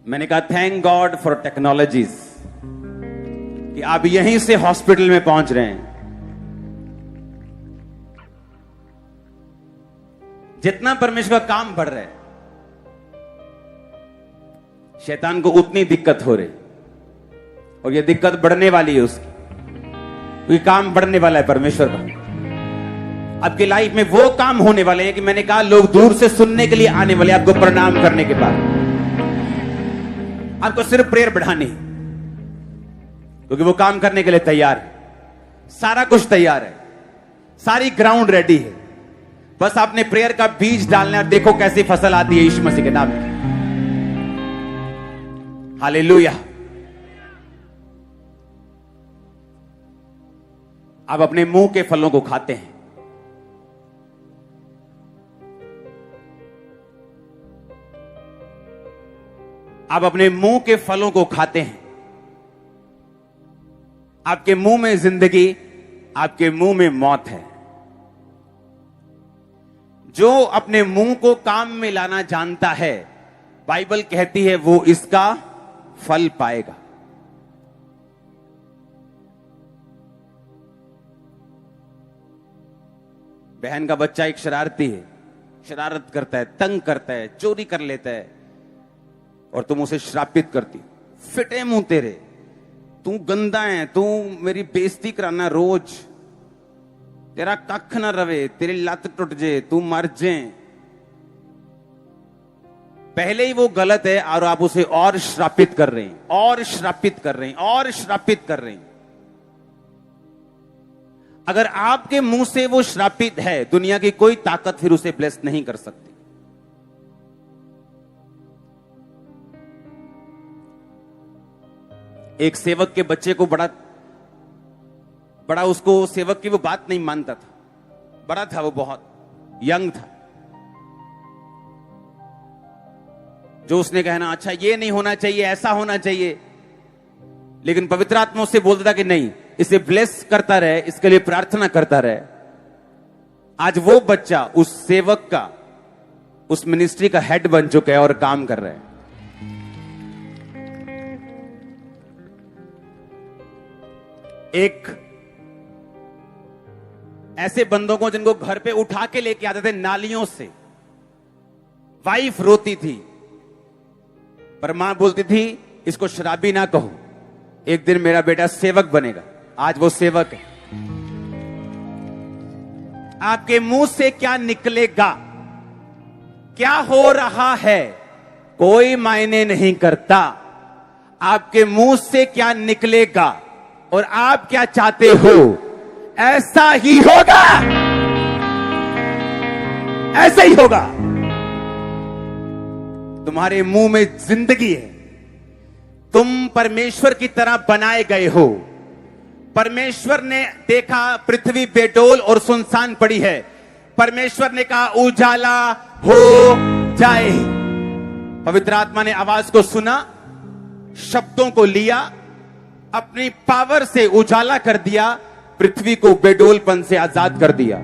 मैंने कहा thank God for technologies कि आप यहीं से हॉस्पिटल में पहुंच रहे हैं। जितना परमेश्वर का काम बढ़ रहा है, शैतान को उतनी दिक्कत हो रही, और यह दिक्कत बढ़ने वाली है उसकी, क्योंकि काम बढ़ने वाला है परमेश्वर का। आपकी लाइफ में वो काम होने वाले हैं कि मैंने कहा लोग दूर से सुनने के लिए आने वाले, आपको प्रणाम करने के बाद। आपको सिर्फ प्रेयर बढ़ानी, क्योंकि वो काम करने के लिए तैयार है। सारा कुछ तैयार है, सारी ग्राउंड रेडी है, बस आपने प्रेयर का बीज डालना है और देखो कैसी फसल आती है यीशु मसीह के नाम में। हालेलुया। आप अपने मुंह के फलों को खाते हैं। आप अपने मुंह के फलों को खाते हैं। आपके मुंह में जिंदगी, आपके मुंह में मौत है। जो अपने मुंह को काम में लाना जानता है, बाइबल कहती है वो इसका फल पाएगा। बहन का बच्चा एक शरारती है, शरारत करता है, तंग करता है, चोरी कर लेता है, और तुम उसे श्रापित करती, फिटे मुंह तेरे, तू गंदा है, तू मेरी बेइज्जती कराना रोज, तेरा कख ना रवे, तेरी लत टूट जे, तू मर जे। पहले ही वो गलत है और आप उसे और श्रापित कर रहे हैं, और श्रापित कर रहे हैं, और श्रापित कर रहे हैं। अगर आपके मुंह से वो श्रापित है, दुनिया की कोई ताकत फिर उसे ब्लेस नहीं कर सकती। एक सेवक के बच्चे को बड़ा उसको सेवक की वो बात नहीं मानता था। बड़ा था वो, बहुत यंग था। जो उसने कहना, अच्छा ये नहीं होना चाहिए, ऐसा होना चाहिए, लेकिन पवित्र आत्मा उससे बोलता था कि नहीं, इसे ब्लेस करता रहे, इसके लिए प्रार्थना करता रहे। आज वो बच्चा उस सेवक का, उस मिनिस्ट्री का हेड बन चुका है और काम कर रहा है। एक ऐसे बंदों को जिनको घर पे उठा के लेके आते थे नालियों से, वाइफ रोती थी, पर मां बोलती थी इसको शराबी ना कहो, एक दिन मेरा बेटा सेवक बनेगा। आज वो सेवक है। आपके मुंह से क्या निकलेगा, क्या हो रहा है, कोई मायने नहीं करता। आपके मुंह से क्या निकलेगा और आप क्या चाहते हो, ऐसा ही होगा, ऐसा ही होगा। तुम्हारे मुंह में जिंदगी है। तुम परमेश्वर की तरह बनाए गए हो। परमेश्वर ने देखा पृथ्वी बेडोल और सुनसान पड़ी है, परमेश्वर ने कहा उजाला हो जाए। पवित्र आत्मा ने आवाज को सुना, शब्दों को लिया, अपनी पावर से उजाला कर दिया, पृथ्वी को बेडोलपन से आजाद कर दिया।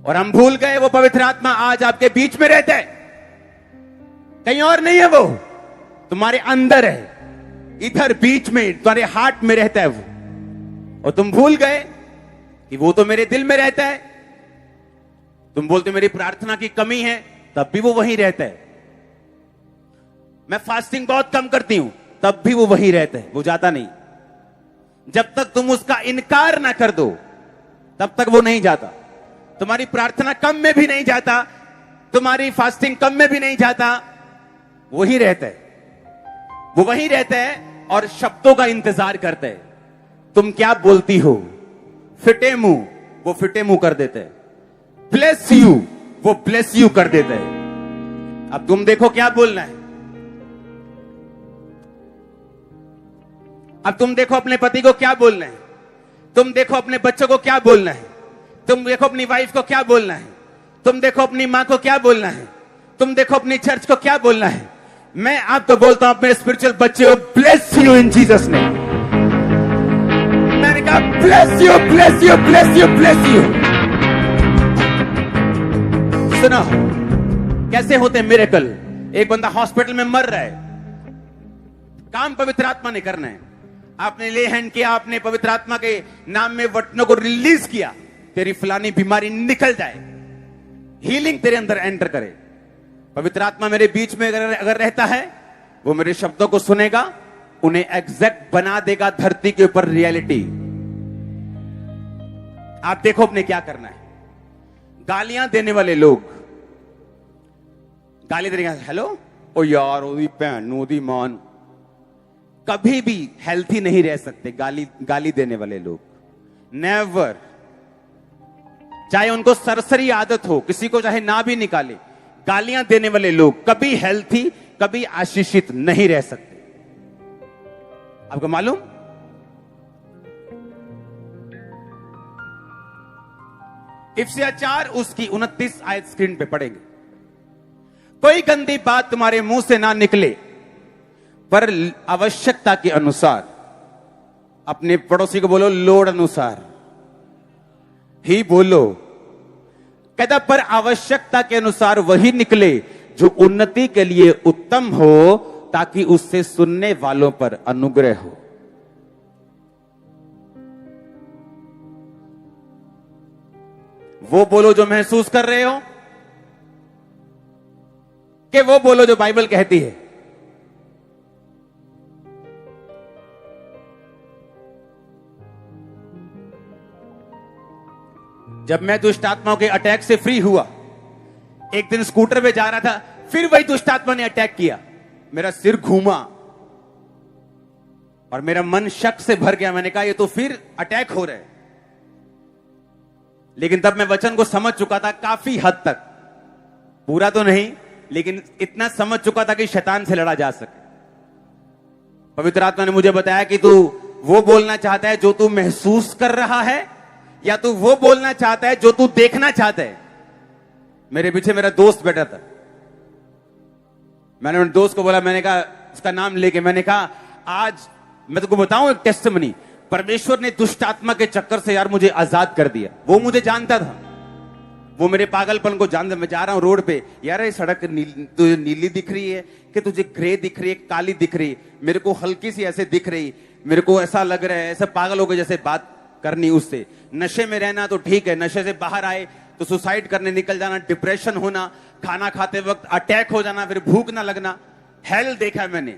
और हम भूल गए वो पवित्र आत्मा आज आपके बीच में रहता है, कहीं और नहीं है, वो तुम्हारे अंदर है, इधर बीच में तुम्हारे हार्ट में रहता है वो। और तुम भूल गए कि वो तो मेरे दिल में रहता है। तुम बोलते मेरी प्रार्थना की कमी है, तब भी वो वहीं रहता है। मैं फास्टिंग बहुत कम करती हूं, तब भी वो वहीं रहता है, वो जाता नहीं। जब तक तुम उसका इनकार ना कर दो, तब तक वो नहीं जाता। तुम्हारी प्रार्थना कम में भी नहीं जाता, तुम्हारी फास्टिंग कम में भी नहीं जाता, वही रहता है, वो वहीं रहता है और शब्दों का इंतजार करता है। तुम क्या बोलती हो, फिटे मुंह, वो फिटे मुंह कर देते हैं। ब्लेस यू, वो ब्लेस यू कर देते हैं। अब तुम देखो क्या बोलना है। अब तुम देखो अपने पति को क्या बोलना है, तुम देखो अपने बच्चों को क्या बोलना है, तुम देखो अपनी वाइफ को क्या बोलना है, तुम देखो अपनी मां को क्या बोलना है, तुम देखो अपनी चर्च को क्या बोलना है। मैं आपको बोलता हूं अपने स्पिरिचुअल बच्चे को, bless you in Jesus name. मैंने कहा bless you, bless you, bless you, bless you. सुनो कैसे होते मिरेकल। एक बंदा हॉस्पिटल में मर रहा है, काम पवित्र आत्मा ने करना है। आपने ले हैंड किया, आपने पवित्र आत्मा के नाम में वचनों को रिलीज किया, तेरी फलानी बीमारी निकल जाए, हीलिंग तेरे अंदर एंटर करे। पवित्र आत्मा मेरे बीच में अगर रहता है, वो मेरे शब्दों को सुनेगा, उन्हें एग्जैक्ट बना देगा धरती के ऊपर रियलिटी। आप देखो अपने क्या करना है। गालियां देने वाले लोग गाली देने, हेलो ओ यार, ओदी भैन ओदी मान, कभी भी हेल्थी नहीं रह सकते। गाली देने वाले लोग नेवर, चाहे उनको सरसरी आदत हो, किसी को चाहे ना भी निकाले, गालियां देने वाले लोग कभी हेल्थी, कभी आशीषित नहीं रह सकते। आपको मालूम? इफ्सिया 4 उसकी 29 आयत स्क्रीन पे पढ़ेंगे। कोई गंदी बात तुम्हारे मुंह से ना निकले, पर आवश्यकता के अनुसार, अपने पड़ोसी को बोलो लोड अनुसार ही बोलो। कहता पर आवश्यकता के अनुसार वही निकले जो उन्नति के लिए उत्तम हो, ताकि उससे सुनने वालों पर अनुग्रह हो। वो बोलो जो महसूस कर रहे हो, कि वो बोलो जो बाइबल कहती है। जब मैं दुष्ट आत्माओं के अटैक से फ्री हुआ, एक दिन स्कूटर पे जा रहा था, फिर वही दुष्ट आत्मा ने अटैक किया, मेरा सिर घूमा और मेरा मन शक से भर गया। मैंने कहा ये तो फिर अटैक हो रहा है। लेकिन तब मैं वचन को समझ चुका था काफी हद तक, पूरा तो नहीं, लेकिन इतना समझ चुका था कि शैतान से लड़ा जा सके। पवित्र आत्मा ने मुझे बताया कि तू वो बोलना चाहता है जो तू महसूस कर रहा है, या तू वो बोलना चाहता है जो तू देखना चाहता है। मेरे पीछे मेरा दोस्त बैठा था, मैंने उन दोस्त को बोला, मैंने कहा उसका नाम लेके, मैंने कहा आज मैं तुमको बताऊं एक टेस्टिमनी, परमेश्वर ने दुष्ट आत्मा के चक्कर से यार मुझे आजाद कर दिया। वो मुझे जानता था, वो मेरे पागलपन को जानता। मैं जा रहा हूं रोड पे, यार ये सड़क तुझे नीली दिख रही है कि तुझे ग्रे दिख रही है, काली दिख रही है? मेरे को हल्की सी ऐसे दिख रही, मेरे को ऐसा लग रहा है ऐसा पागल हो गए जैसे बात करनी उससे। नशे में रहना तो ठीक है, नशे से बाहर आए तो सुसाइड करने निकल जाना, डिप्रेशन होना, खाना खाते वक्त अटैक हो जाना, फिर भूख ना लगना, हेल देखा मैंने।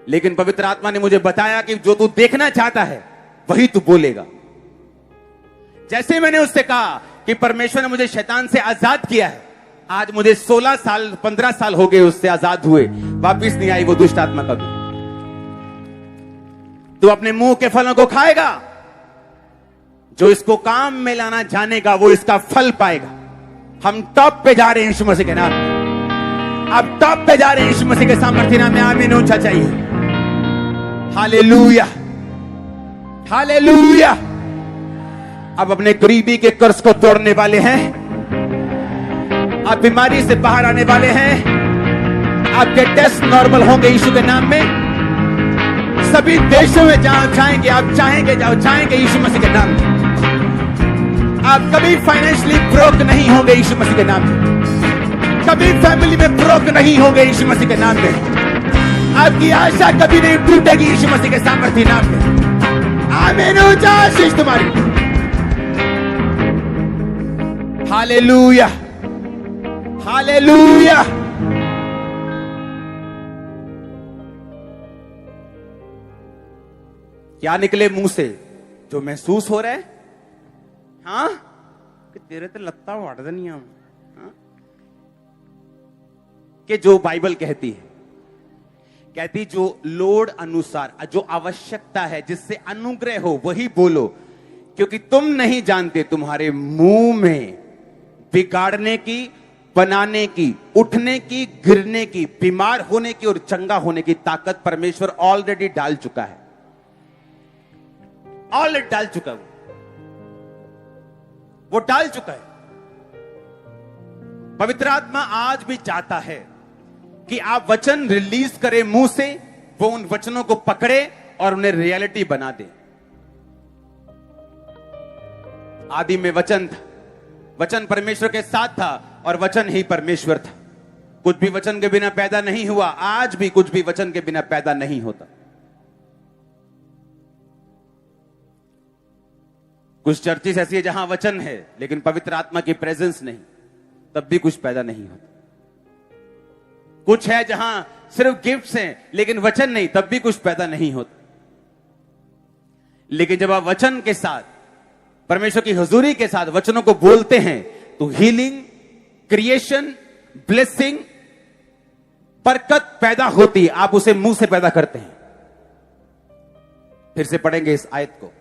लेकिन पवित्र आत्मा ने मुझे बताया कि जो तू देखना चाहता है वही तू बोलेगा। जैसे मैंने उससे कहा कि परमेश्वर ने मुझे शैतान से आजाद किया है, आज मुझे 16 साल 15 साल हो गए उससे आजाद हुए, वापिस नहीं आई वो दुष्ट आत्मा कभी। तू अपने मुंह के फलों को खाएगा, जो इसको काम में लाना जानेगा वो इसका फल पाएगा। हम टॉप पे जा रहे हैं यीशु मसीह के नाम में, अब टॉप पे जा रहे हैं यीशु मसीह के सामर्थ्य नाम में। आमीन ऊंचा चाहिए। Hallelujah, hallelujah. अब अपने गरीबी के कर्ज को तोड़ने वाले हैं, आप बीमारी से बाहर आने वाले हैं, आपके टेस्ट नॉर्मल होंगे यीशु के नाम में। सभी देशों में जहां जाएंगे आप चाहेंगे जाओ, चाहेंगे यीशु मसीह के नाम में। आप कभी फाइनेंशियली ब्रोक नहीं होंगे यीशु मसीह के नाम में, कभी फैमिली में ब्रोक नहीं होंगे यीशु मसीह के नाम में। आपकी आशा कभी नहीं टूटेगी यीशु मसीह के सामर्थ्य नाम में। आमीन ऊंचा आशीष तुम्हारी। Hallelujah, hallelujah. क्या निकले मुंह से? जो महसूस हो रहा है, हाँ कि तेरे ते लत्ता वाट दनिया, हाँ? कि जो बाइबल कहती है, कहती जो लोड अनुसार, जो आवश्यकता है, जिससे अनुग्रह हो वही बोलो, क्योंकि तुम नहीं जानते तुम्हारे मुंह में बिगाड़ने की, बनाने की, उठने की, गिरने की, बीमार होने की और चंगा होने की ताकत परमेश्वर ऑलरेडी डाल चुका है, ऑलरेडी डाल चुका है। वो डाल चुका है। पवित्र आत्मा आज भी चाहता है कि आप वचन रिलीज करें मुंह से, वो उन वचनों को पकड़े और उन्हें रियलिटी बना दे। आदि में वचन था, वचन परमेश्वर के साथ था और वचन ही परमेश्वर था। कुछ भी वचन के बिना पैदा नहीं हुआ, आज भी कुछ भी वचन के बिना पैदा नहीं होता। कुछ चर्चेस ऐसी है जहां वचन है लेकिन पवित्र आत्मा की प्रेजेंस नहीं, तब भी कुछ पैदा नहीं होता। कुछ है जहां सिर्फ गिफ्ट्स हैं लेकिन वचन नहीं, तब भी कुछ पैदा नहीं होता। लेकिन जब आप वचन के साथ, परमेश्वर की हुजूरी के साथ वचनों को बोलते हैं तो हीलिंग, क्रिएशन, ब्लेसिंग, बरकत पैदा होती है। आप उसे मुंह से पैदा करते हैं। फिर से पढ़ेंगे इस आयत को।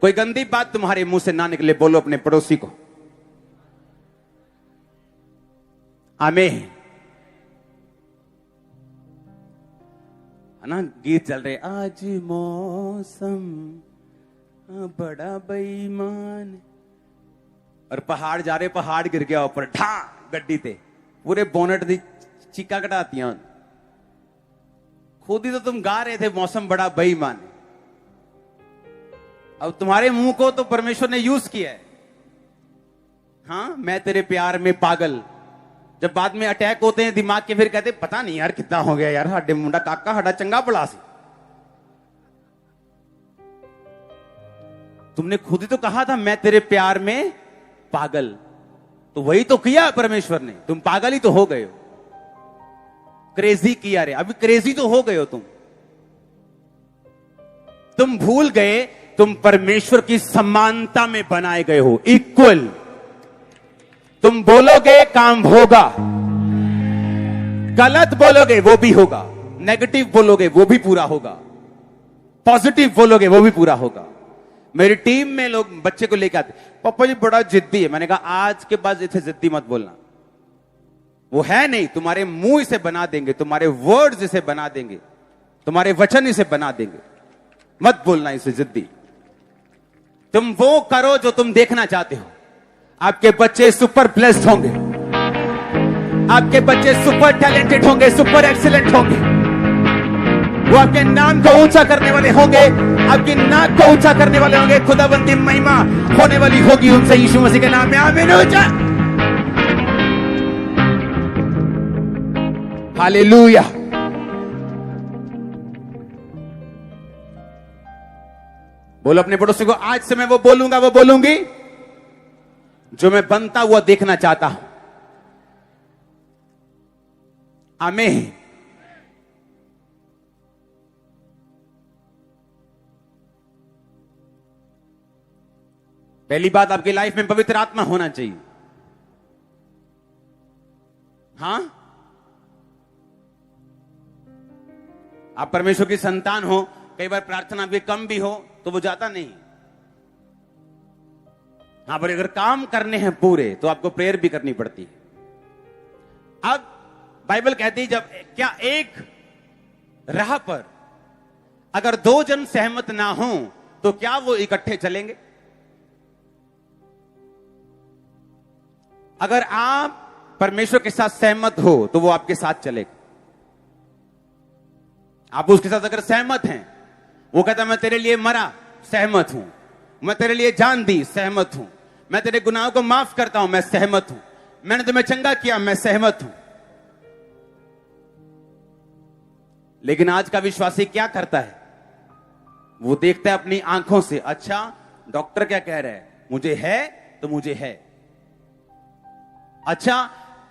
कोई गंदी बात तुम्हारे मुंह से ना निकले, बोलो अपने पड़ोसी को आमीन। है ना, गीत चल रहे, आज मौसम बड़ा बेईमान, और पहाड़ जा रहे, पहाड़ गिर गया ऊपर, ढा गड्डी ते पूरे बोनट दी चीका कटातियां। खुद ही तो तुम गा रहे थे मौसम बड़ा बेईमान। अब तुम्हारे मुंह को तो परमेश्वर ने यूज किया है। हाँ, मैं तेरे प्यार में पागल। जब बाद में अटैक होते हैं दिमाग के, फिर कहते पता नहीं यार कितना हो गया यार, हाडे मुंडा काका हाडा चंगा बड़ा सी। तुमने खुद ही तो कहा था मैं तेरे प्यार में पागल, तो वही तो किया परमेश्वर ने। तुम पागल ही तो हो गए हो, क्रेजी किया रे, अभी क्रेजी तो हो गए हो तुम भूल गए तुम परमेश्वर की समानता में बनाए गए हो, इक्वल। तुम बोलोगे काम होगा, गलत बोलोगे वो भी होगा, नेगेटिव बोलोगे वो भी पूरा होगा, पॉजिटिव बोलोगे वो भी पूरा होगा। मेरी टीम में लोग बच्चे को लेकर आते, पापा जी बड़ा जिद्दी है। मैंने कहा आज के बाद इसे जिद्दी मत बोलना, वो है नहीं, तुम्हारे मुंह इसे बना देंगे, तुम्हारे वर्ड्स इसे बना देंगे, तुम्हारे वचन इसे बना देंगे। मत बोलना इसे जिद्दी। तुम वो करो जो तुम देखना चाहते हो। आपके बच्चे सुपर ब्लेस्ड होंगे, आपके बच्चे सुपर टैलेंटेड होंगे, सुपर एक्सीलेंट होंगे। वो आपके नाम को ऊंचा करने वाले होंगे, आपकी नाक को ऊंचा करने वाले होंगे। खुदावंद की महिमा होने वाली होगी उनसे, यीशु मसीह के नाम में आमीन। ऊंचा हालेलुया। बोलो अपने पड़ोसी को, आज से मैं वो बोलूंगा, वो बोलूंगी जो मैं बनता हुआ देखना चाहता हूं। आमीन। पहली बात, आपकी लाइफ में पवित्र आत्मा होना चाहिए। हां, आप परमेश्वर की संतान हो, कई बार प्रार्थना भी कम भी हो तो वो जाता नहीं। हां, पर अगर काम करने हैं पूरे तो आपको प्रेयर भी करनी पड़ती है। अब बाइबल कहती है, जब क्या एक राह पर अगर दो जन सहमत ना हो तो क्या वो इकट्ठे चलेंगे? अगर आप परमेश्वर के साथ सहमत हो तो वो आपके साथ चलेगा। आप उसके साथ अगर सहमत हैं, वो कहता मैं तेरे लिए मरा, सहमत हूं, मैं तेरे लिए जान दी, सहमत हूं, मैं तेरे गुनाहों को माफ करता हूं, मैं सहमत हूं, मैंने तुम्हें चंगा किया, मैं सहमत हूं। लेकिन आज का विश्वासी क्या करता है? वो देखता है अपनी आंखों से, अच्छा डॉक्टर क्या कह रहा है, मुझे है तो मुझे है। अच्छा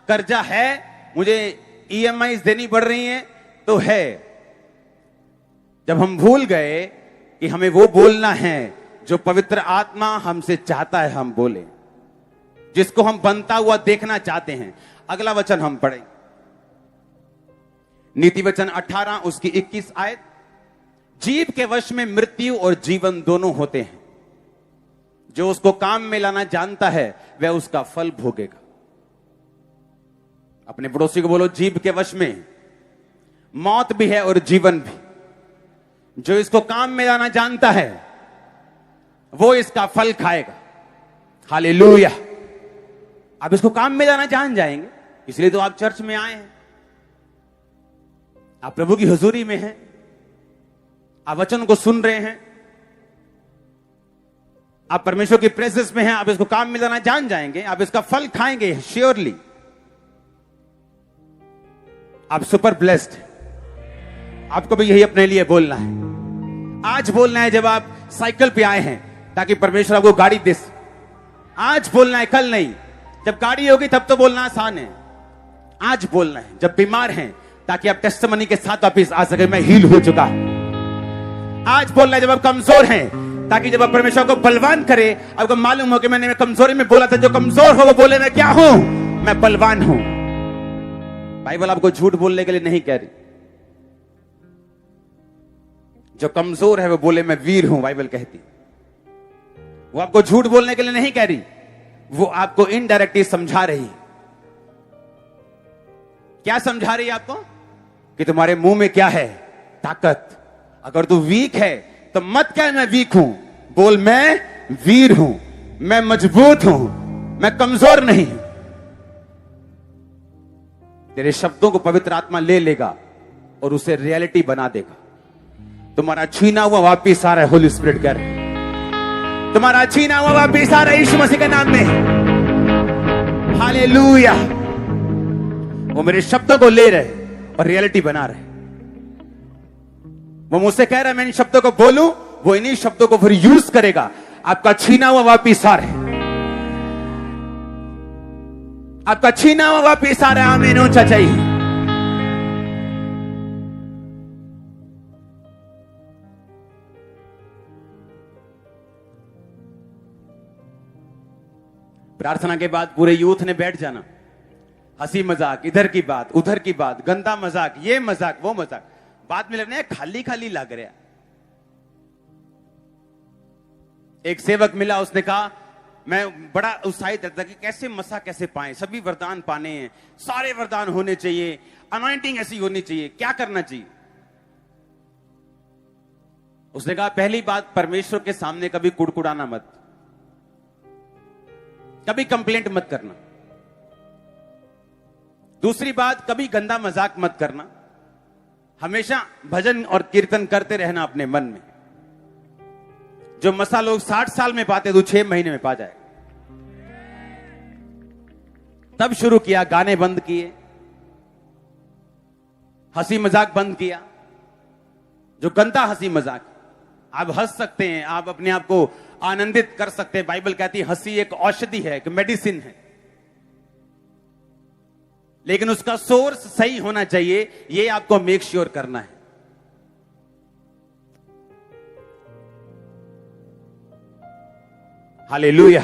कर्जा है, मुझे ईएमआई देनी पड़ रही है तो है। जब हम भूल गए कि हमें वो बोलना है जो पवित्र आत्मा हमसे चाहता है हम बोले, जिसको हम बनता हुआ देखना चाहते हैं। अगला वचन हम पढ़ें, नीति वचन 18 उसकी 21 आयत। जीव के वश में मृत्यु और जीवन दोनों होते हैं, जो उसको काम में लाना जानता है वह उसका फल भोगेगा। अपने पड़ोसी को बोलो, जीव के वश में मौत भी है और जीवन भी, जो इसको काम में लाना जानता है वो इसका फल खाएगा। हालेलुया। आप इसको काम में लाना जान जाएंगे, इसलिए तो आप चर्च में आए हैं, आप प्रभु की हुजूरी में हैं, आप वचन को सुन रहे हैं। आप परमेश्वर की प्रेजेंस में हैं, आप इसको काम में लाना जान जाएंगे, आप इसका फल खाएंगे श्योरली। आप सुपर ब्लेस्ड। आपको भी यही अपने लिए बोलना है। आज बोलना है जब आप साइकिल पे आए हैं ताकि परमेश्वर आपको गाड़ी दे। आज बोलना है, कल नहीं। जब गाड़ी होगी तब तो बोलना आसान है। आज बोलना है जब बीमार हैं ताकि आप टेस्टिमनी के साथ वापिस आ सके, मैं हील हो चुका। आज बोलना है जब आप कमजोर हैं ताकि जब आप परमेश्वर को बलवान करे, आपको मालूम हो कि मैंने कमजोरी में बोला था, जो कमजोर हो वो बोले मैं क्या हूं, मैं बलवान हूं। बाइबल आपको झूठ बोलने के लिए नहीं कह रही। जो कमजोर है वो बोले मैं वीर हूं, बाइबल कहती। वो आपको झूठ बोलने के लिए नहीं कह रही, वो आपको इनडायरेक्टली समझा रही। क्या समझा रही है आपको? कि तुम्हारे मुंह में क्या है? ताकत। अगर तू वीक है तो मत कह मैं वीक हूं, बोल मैं वीर हूं, मैं मजबूत हूं, मैं कमजोर नहीं। तेरे शब्दों को पवित्र आत्मा ले लेगा और उसे रियलिटी बना देगा। तुम्हारा छीना हुआ वापिस आ रहा है, होली स्पिरिट कर। तुम्हारा छीना हुआ वापिस आ रहा है यीशु मसीह के नाम में। हालेलुया। वो मेरे शब्दों को ले रहे और रियलिटी बना रहे। वो मुझसे कह रहा है मैं इन शब्दों को बोलूं, वो इन्हीं शब्दों को फिर यूज करेगा। आपका छीना हुआ वापिस आ रहा है, आपका छीना हुआ वापिस आ रहा है। आमीन ऊंचा चाहिए। प्रार्थना के बाद पूरे यूथ ने बैठ जाना। हंसी मजाक, इधर की बात उधर की बात, गंदा मजाक, ये मजाक वो मजाक, बाद में लगना है खाली खाली लग रहा। एक सेवक मिला, उसने कहा मैं बड़ा उत्साहित रहता कि कैसे मसा कैसे पाए, सभी वरदान पाने हैं, सारे वरदान होने चाहिए, अनॉइंटिंग ऐसी होनी चाहिए, क्या करना चाहिए? उसने कहा पहली बात, परमेश्वर के सामने कभी कुड़कुड़ाना मत, कभी कंप्लेंट मत करना। दूसरी बात, कभी गंदा मजाक मत करना। हमेशा भजन और कीर्तन करते रहना अपने मन में। जो मसा लोग 60 साल में पाते तो 6 महीने में पा जाए। तब शुरू किया, गाने बंद किए, हंसी मजाक बंद किया। जो गंदा हंसी मजाक, आप हंस सकते हैं, आप अपने आप को आनंदित कर सकते हैं। बाइबल कहती है हंसी एक औषधि है, एक मेडिसिन है, लेकिन उसका सोर्स सही होना चाहिए, यह आपको मेक श्योर करना है। हालेलुया।